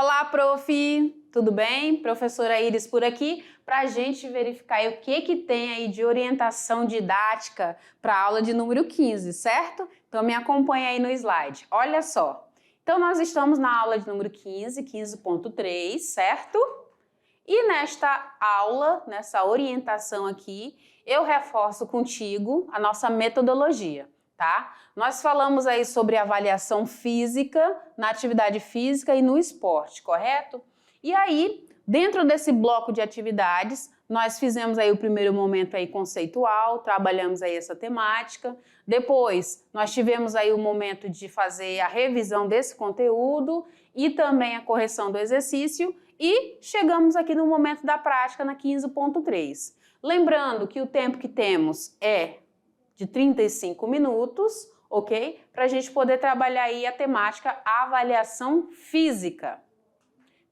Olá, prof! Tudo bem? Professora Iris por aqui para a gente verificar aí o que tem aí de orientação didática para a aula de número 15, certo? Então me acompanha aí no slide. Olha só. Então nós estamos na aula de número 15, 15.3, certo? E nesta aula, nessa orientação aqui, eu reforço contigo a nossa metodologia, tá? Nós falamos aí sobre avaliação física, na atividade física e no esporte, correto? E aí, dentro desse bloco de atividades, nós fizemos aí o primeiro momento aí conceitual, trabalhamos aí essa temática. Depois, nós tivemos aí o momento de fazer a revisão desse conteúdo e também a correção do exercício e chegamos aqui no momento da prática na 15.3. Lembrando que o tempo que temos é de 35 minutos, ok? Para a gente poder trabalhar aí a temática avaliação física.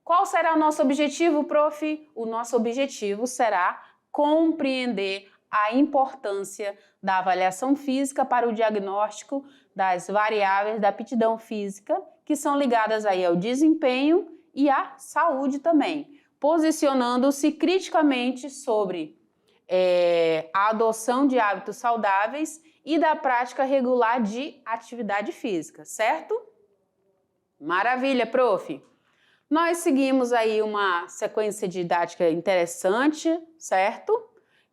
Qual será o nosso objetivo, prof? O nosso objetivo será compreender a importância da avaliação física para o diagnóstico das variáveis da aptidão física, que são ligadas aí ao desempenho e à saúde também, posicionando-se criticamente sobre a adoção de hábitos saudáveis e da prática regular de atividade física, certo? Maravilha, prof! Nós seguimos aí uma sequência didática interessante, certo?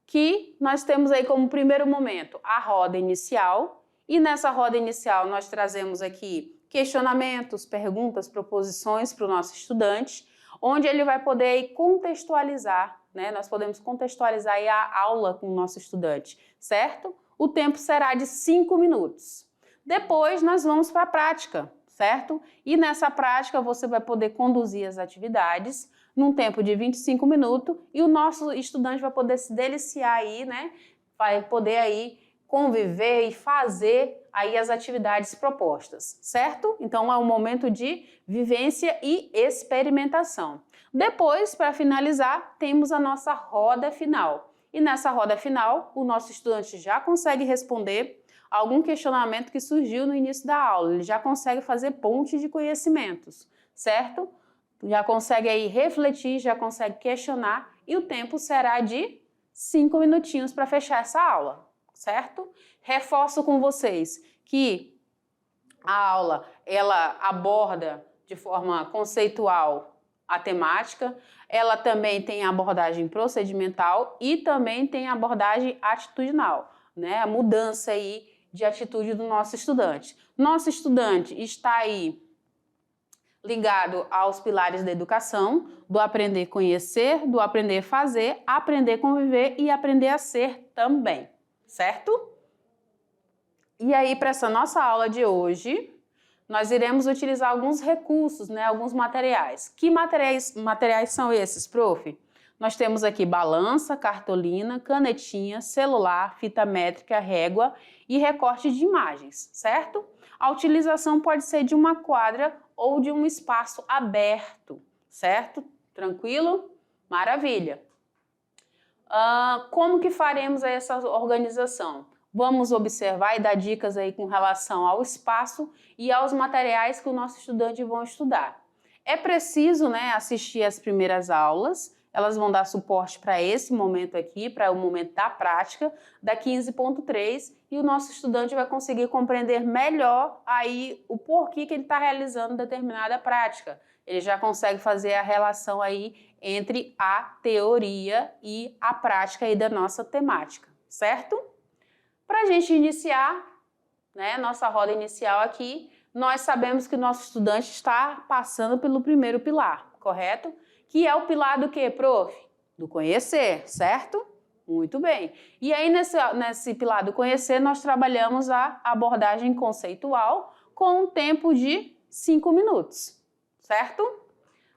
Que nós temos aí como primeiro momento a roda inicial e nessa roda inicial nós trazemos aqui questionamentos, perguntas, proposições para o nosso estudante, onde ele vai poder aí contextualizar, né? Nós podemos contextualizar aí a aula com o nosso estudante, certo? O tempo será de 5 minutos. Depois nós vamos para a prática, certo? E nessa prática você vai poder conduzir as atividades num tempo de 25 minutos e o nosso estudante vai poder se deliciar aí, né? Vai poder aí conviver e fazer aí as atividades propostas, certo? Então é um momento de vivência e experimentação. Depois, para finalizar, temos a nossa roda final. E nessa roda final, o nosso estudante já consegue responder algum questionamento que surgiu no início da aula, ele já consegue fazer ponte de conhecimentos, certo? Já consegue aí refletir, já consegue questionar e o tempo será de 5 minutinhos para fechar essa aula, certo? Reforço com vocês que a aula ela aborda de forma conceitual a temática, ela também tem a abordagem procedimental e também tem a abordagem atitudinal, né? A mudança aí de atitude do nosso estudante. Nosso estudante está aí ligado aos pilares da educação, do aprender a conhecer, do aprender a fazer, aprender a conviver e aprender a ser também, certo? E aí, para essa nossa aula de hoje, nós iremos utilizar alguns recursos, né, alguns materiais. Que materiais são esses, prof? Nós temos aqui balança, cartolina, canetinha, celular, fita métrica, régua e recorte de imagens, certo? A utilização pode ser de uma quadra ou de um espaço aberto, certo? Tranquilo? Maravilha! Como que faremos essa organização? Vamos observar e dar dicas aí com relação ao espaço e aos materiais que o nosso estudante vão estudar. É preciso, né, assistir as primeiras aulas, elas vão dar suporte para esse momento aqui, para o momento da prática, da 15.3, e o nosso estudante vai conseguir compreender melhor aí o porquê que ele está realizando determinada prática. Ele já consegue fazer a relação aí entre a teoria e a prática aí da nossa temática, certo? Para a gente iniciar, né, nossa roda inicial aqui, nós sabemos que o nosso estudante está passando pelo primeiro pilar, correto? Que é o pilar do quê, prof? Do conhecer, certo? Muito bem. E aí, nesse pilar do conhecer, nós trabalhamos a abordagem conceitual com um tempo de 5 minutos, certo?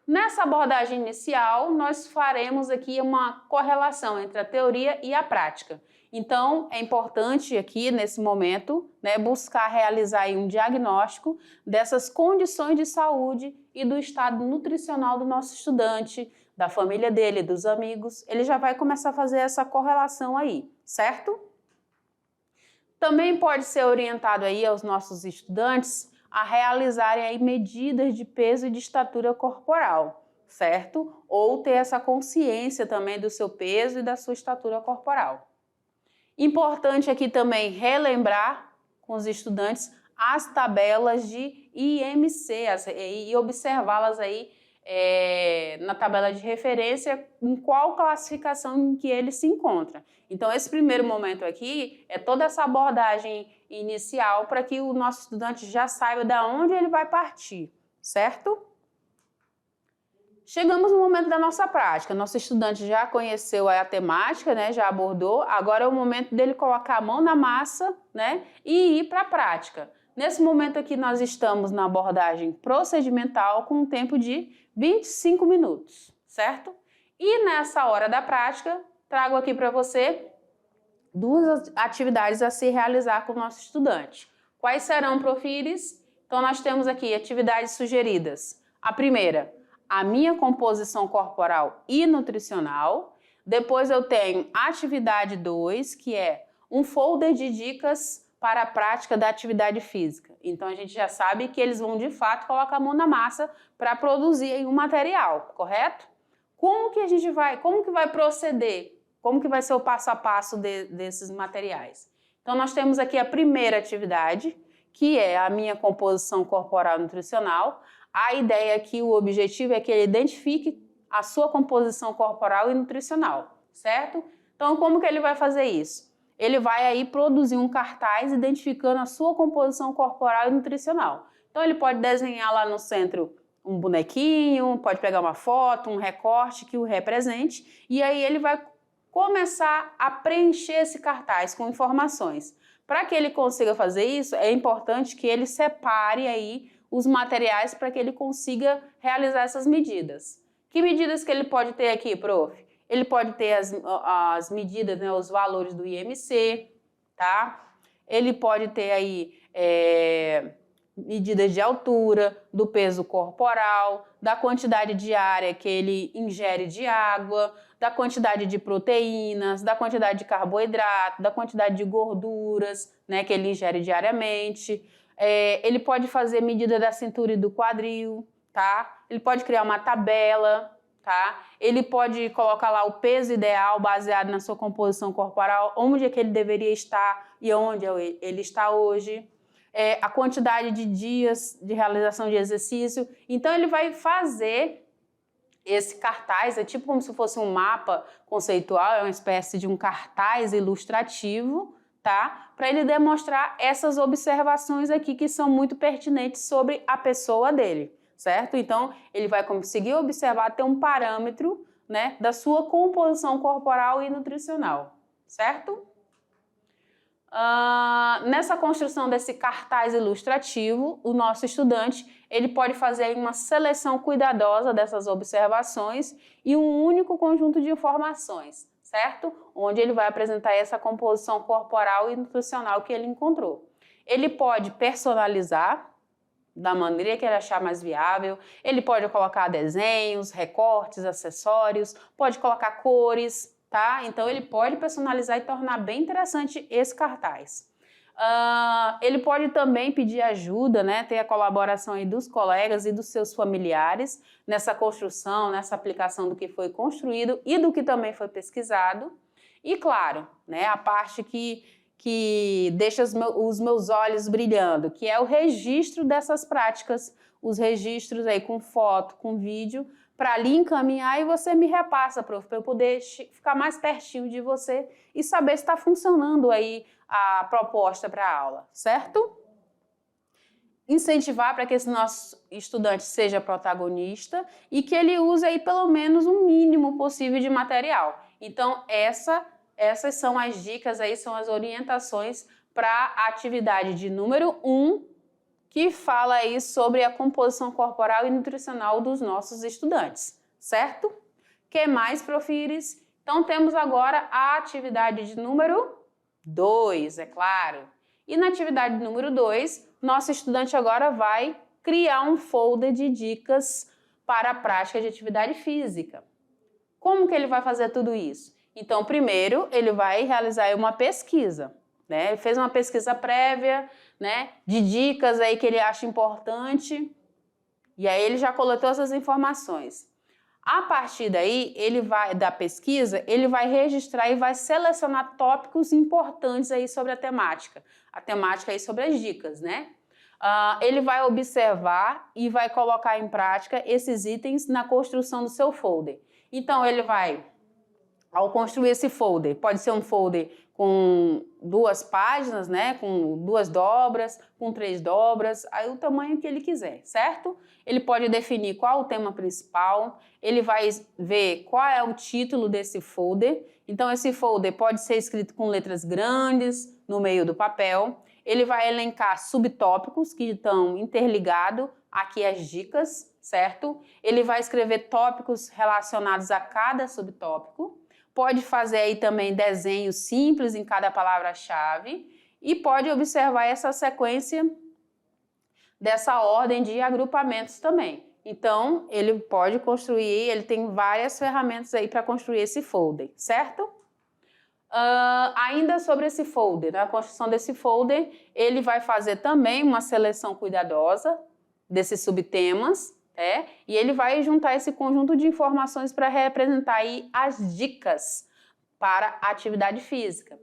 Nessa abordagem inicial, nós faremos aqui uma correlação entre a teoria e a prática. Então, é importante aqui, nesse momento, né, buscar realizar aí um diagnóstico dessas condições de saúde e do estado nutricional do nosso estudante, da família dele, dos amigos. Ele já vai começar a fazer essa correlação aí, certo? Também pode ser orientado aí aos nossos estudantes a realizarem aí medidas de peso e de estatura corporal, certo? Ou ter essa consciência também do seu peso e da sua estatura corporal. Importante aqui também relembrar com os estudantes as tabelas de IMC e observá-las aí na tabela de referência em qual classificação em que ele se encontra. Então, esse primeiro momento aqui é toda essa abordagem inicial para que o nosso estudante já saiba de onde ele vai partir, certo? Chegamos no momento da nossa prática. Nosso estudante já conheceu a temática, né, já abordou, agora é o momento dele colocar a mão na massa, né, e ir para a prática. Nesse momento aqui nós estamos na abordagem procedimental com um tempo de 25 minutos, certo? E nessa hora da prática, trago aqui para você duas atividades a se realizar com o nosso estudante. Quais serão, Profires? Então nós temos aqui atividades sugeridas. A primeira, a minha composição corporal e nutricional. Depois eu tenho atividade 2, que é um folder de dicas para a prática da atividade física. Então a gente já sabe que eles vão de fato colocar a mão na massa para produzir um material, correto? Como que vai proceder? Como que vai ser o passo a passo desses materiais? Então nós temos aqui a primeira atividade, que é a minha composição corporal nutricional. A ideia aqui, o objetivo é que ele identifique a sua composição corporal e nutricional, certo? Então, como que ele vai fazer isso? Ele vai aí produzir um cartaz identificando a sua composição corporal e nutricional. Então, ele pode desenhar lá no centro um bonequinho, pode pegar uma foto, um recorte que o represente, e aí ele vai começar a preencher esse cartaz com informações. Para que ele consiga fazer isso, é importante que ele separe aí os materiais para que ele consiga realizar essas medidas. Que medidas que ele pode ter aqui, prof? Ele pode ter as medidas, né, os valores do IMC, tá? Ele pode ter aí medidas de altura, do peso corporal, da quantidade diária que ele ingere de água, da quantidade de proteínas, da quantidade de carboidrato, da quantidade de gorduras, né, que ele ingere diariamente. Ele pode fazer medida da cintura e do quadril, tá? Ele pode criar uma tabela, tá? Ele pode colocar lá o peso ideal baseado na sua composição corporal, onde é que ele deveria estar e onde ele está hoje. A quantidade de dias de realização de exercício. Então, ele vai fazer esse cartaz, é tipo como se fosse um mapa conceitual, é uma espécie de um cartaz ilustrativo, tá? Para ele demonstrar essas observações aqui que são muito pertinentes sobre a pessoa dele, certo? Então, ele vai conseguir observar, ter um parâmetro, né, da sua composição corporal e nutricional, certo? Nessa construção desse cartaz ilustrativo, o nosso estudante ele pode fazer uma seleção cuidadosa dessas observações e um único conjunto de informações, certo? Onde ele vai apresentar essa composição corporal e nutricional que ele encontrou. Ele pode personalizar da maneira que ele achar mais viável, ele pode colocar desenhos, recortes, acessórios, pode colocar cores, tá? Então ele pode personalizar e tornar bem interessante esse cartaz. Ele pode também pedir ajuda, né? Ter a colaboração aí dos colegas e dos seus familiares nessa construção, nessa aplicação do que foi construído e do que também foi pesquisado. E claro, né, a parte que deixa os meus olhos brilhando, que é o registro dessas práticas, os registros aí com foto, com vídeo, para ali encaminhar e você me repassa, prof, para eu poder ficar mais pertinho de você e saber se está funcionando aí a proposta para a aula, certo? Incentivar para que esse nosso estudante seja protagonista e que ele use aí pelo menos o mínimo possível de material. Então, essas são as dicas aí, são as orientações para a atividade de número 1, que fala aí sobre a composição corporal e nutricional dos nossos estudantes, certo? Que mais, Profires? Então, temos agora a atividade de número 2, é claro. E na atividade número 2, nosso estudante agora vai criar um folder de dicas para a prática de atividade física. Como que ele vai fazer tudo isso? Então, primeiro, ele vai realizar uma pesquisa, né? Ele fez uma pesquisa prévia né, de dicas aí que ele acha importante. E aí ele já coletou essas informações. A partir daí, da pesquisa, ele vai registrar e vai selecionar tópicos importantes aí sobre a temática aí sobre as dicas, né? Ele vai observar e vai colocar em prática esses itens na construção do seu folder. Então, ele vai, ao construir esse folder, pode ser um folder com 2 páginas, né, com 2 dobras, com 3 dobras, aí o tamanho que ele quiser, certo? Ele pode definir qual é o tema principal, ele vai ver qual é o título desse folder. Então, esse folder pode ser escrito com letras grandes no meio do papel. Ele vai elencar subtópicos que estão interligados aqui às dicas, certo? Ele vai escrever tópicos relacionados a cada subtópico. Pode fazer aí também desenhos simples em cada palavra-chave e pode observar essa sequência dessa ordem de agrupamentos também. Então, ele pode construir, ele tem várias ferramentas aí para construir esse folder, certo? Ainda sobre esse folder, na construção desse folder, ele vai fazer também uma seleção cuidadosa desses subtemas, e ele vai juntar esse conjunto de informações para representar aí as dicas para a atividade física.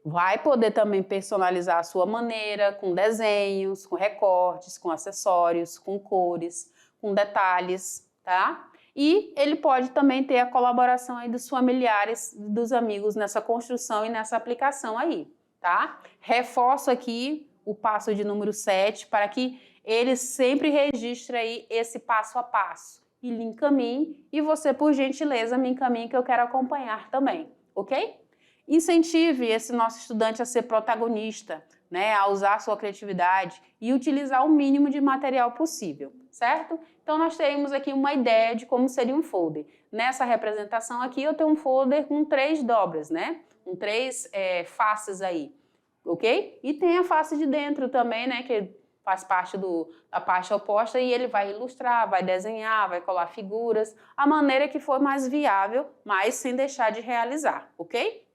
Vai poder também personalizar a sua maneira, com desenhos, com recortes, com acessórios, com cores, com detalhes, tá? E ele pode também ter a colaboração aí dos familiares, dos amigos nessa construção e nessa aplicação aí, tá? Reforço aqui o passo de número 7 para que ele sempre registre aí esse passo a passo e lhe encaminhe, e você, por gentileza, me encaminhe que eu quero acompanhar também, ok? Incentive esse nosso estudante a ser protagonista, né, a usar a sua criatividade e utilizar o mínimo de material possível, certo? Então, nós temos aqui uma ideia de como seria um folder. Nessa representação aqui, eu tenho um folder com 3 dobras, né? Com 3 faces aí, ok? E tem a face de dentro também, né, que faz parte da parte oposta, e ele vai ilustrar, vai desenhar, vai colar figuras, a maneira que for mais viável, mas sem deixar de realizar, ok?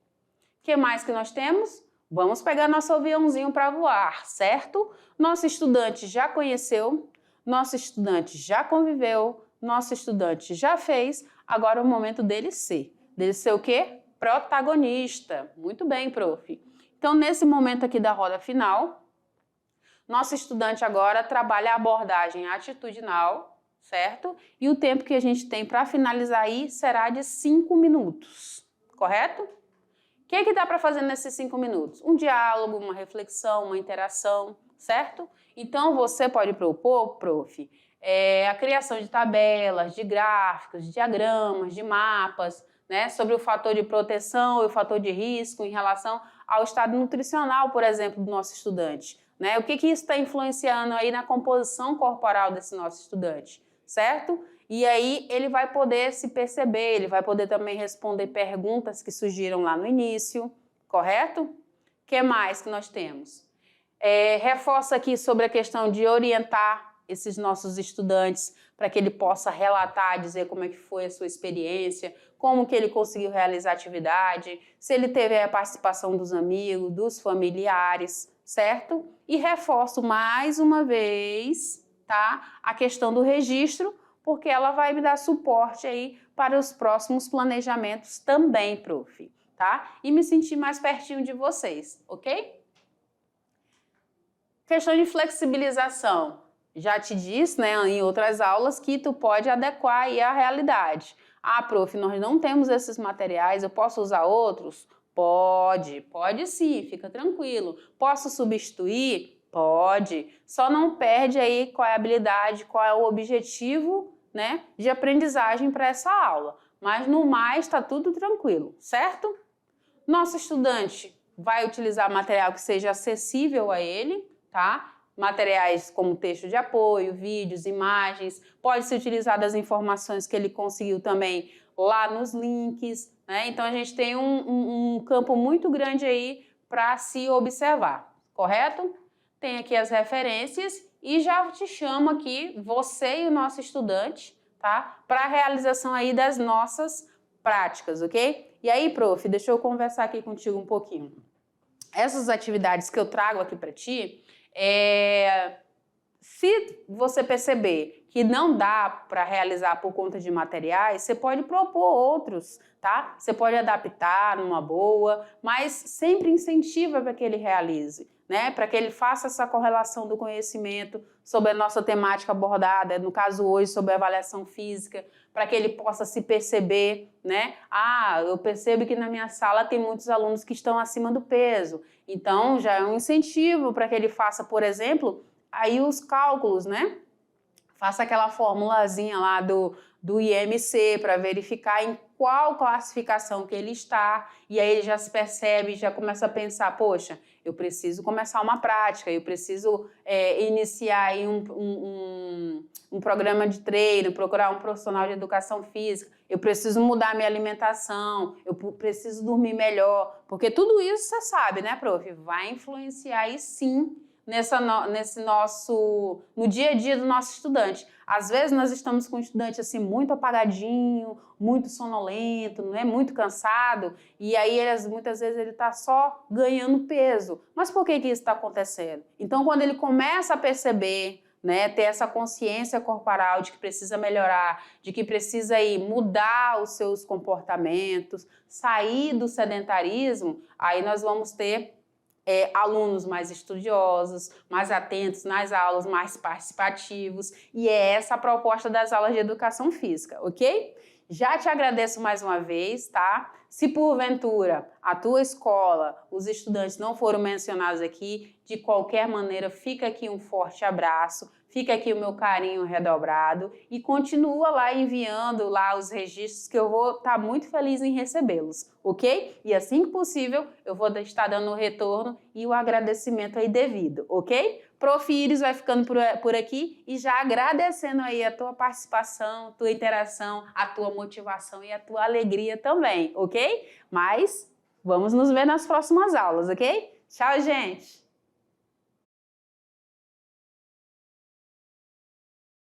O que mais que nós temos? Vamos pegar nosso aviãozinho para voar, certo? Nosso estudante já conheceu, nosso estudante já conviveu, nosso estudante já fez, agora é o momento dele ser. Dele ser o quê? Protagonista. Muito bem, prof. Então, nesse momento aqui da roda final, nosso estudante agora trabalha a abordagem atitudinal, certo? E o tempo que a gente tem para finalizar aí será de 5 minutos, correto? O que dá para fazer nesses 5 minutos? Um diálogo, uma reflexão, uma interação, certo? Então, você pode propor, prof, a criação de tabelas, de gráficos, de diagramas, de mapas, né, sobre o fator de proteção e o fator de risco em relação ao estado nutricional, por exemplo, do nosso estudante. Né? O que isso está influenciando aí na composição corporal desse nosso estudante, certo? E aí ele vai poder se perceber, ele vai poder também responder perguntas que surgiram lá no início, correto? O que mais que nós temos? Reforça aqui sobre a questão de orientar esses nossos estudantes para que ele possa relatar, dizer como é que foi a sua experiência, como que ele conseguiu realizar a atividade, se ele teve a participação dos amigos, dos familiares, certo? E reforço mais uma vez, tá? A questão do registro, porque ela vai me dar suporte aí para os próximos planejamentos também, prof, tá? E me sentir mais pertinho de vocês, ok? Questão de flexibilização. Já te disse, né, em outras aulas que tu pode adequar aí à realidade. Ah, prof, nós não temos esses materiais, eu posso usar outros? Pode sim, fica tranquilo. Posso substituir? Pode. Só não perde aí qual é a habilidade, qual é o objetivo, né, de aprendizagem para essa aula. Mas no mais está tudo tranquilo, certo? Nosso estudante vai utilizar material que seja acessível a ele, tá? Materiais como texto de apoio, vídeos, imagens, pode ser utilizado as informações que ele conseguiu também lá nos links, né? Então a gente tem um campo muito grande aí para se observar, correto? Tem aqui as referências e já te chamo aqui, você e o nosso estudante, tá? Para a realização aí das nossas práticas, ok? E aí, prof, deixa eu conversar aqui contigo um pouquinho. Essas atividades que eu trago aqui para ti, Se você perceber que não dá para realizar por conta de materiais, você pode propor outros, tá? Você pode adaptar numa boa, mas sempre incentiva para que ele realize, né? Para que ele faça essa correlação do conhecimento sobre a nossa temática abordada, no caso hoje sobre a avaliação física, para que ele possa se perceber, né? Ah, eu percebo que na minha sala tem muitos alunos que estão acima do peso, então já é um incentivo para que ele faça, por exemplo, aí os cálculos, né? Faça aquela formulazinha lá do IMC para verificar em qual classificação que ele está, e aí ele já se percebe, já começa a pensar, poxa, eu preciso começar uma prática, eu preciso iniciar aí um programa de treino, procurar um profissional de educação física, eu preciso mudar minha alimentação, eu preciso dormir melhor, porque tudo isso você sabe, né, prof? Vai influenciar aí sim no dia a dia do nosso estudante. Às vezes nós estamos com um estudante assim muito apagadinho, muito sonolento, não é muito cansado, e aí muitas vezes ele está só ganhando peso. Mas por que isso está acontecendo? Então, quando ele começa a perceber, né, ter essa consciência corporal de que precisa melhorar, de que precisa mudar os seus comportamentos, sair do sedentarismo, aí nós vamos ter alunos mais estudiosos, mais atentos nas aulas, mais participativos, e é essa a proposta das aulas de educação física, ok? Já te agradeço mais uma vez, tá? Se porventura a tua escola, os estudantes não foram mencionados aqui, de qualquer maneira, fica aqui um forte abraço, fica aqui o meu carinho redobrado e continua lá enviando lá os registros que eu vou estar muito feliz em recebê-los, ok? E assim que possível, eu vou estar dando o retorno e o agradecimento aí devido, ok? Prof. Iris vai ficando por aqui e já agradecendo aí a tua participação, tua interação, a tua motivação e a tua alegria também, ok? Mas vamos nos ver nas próximas aulas, ok? Tchau, gente!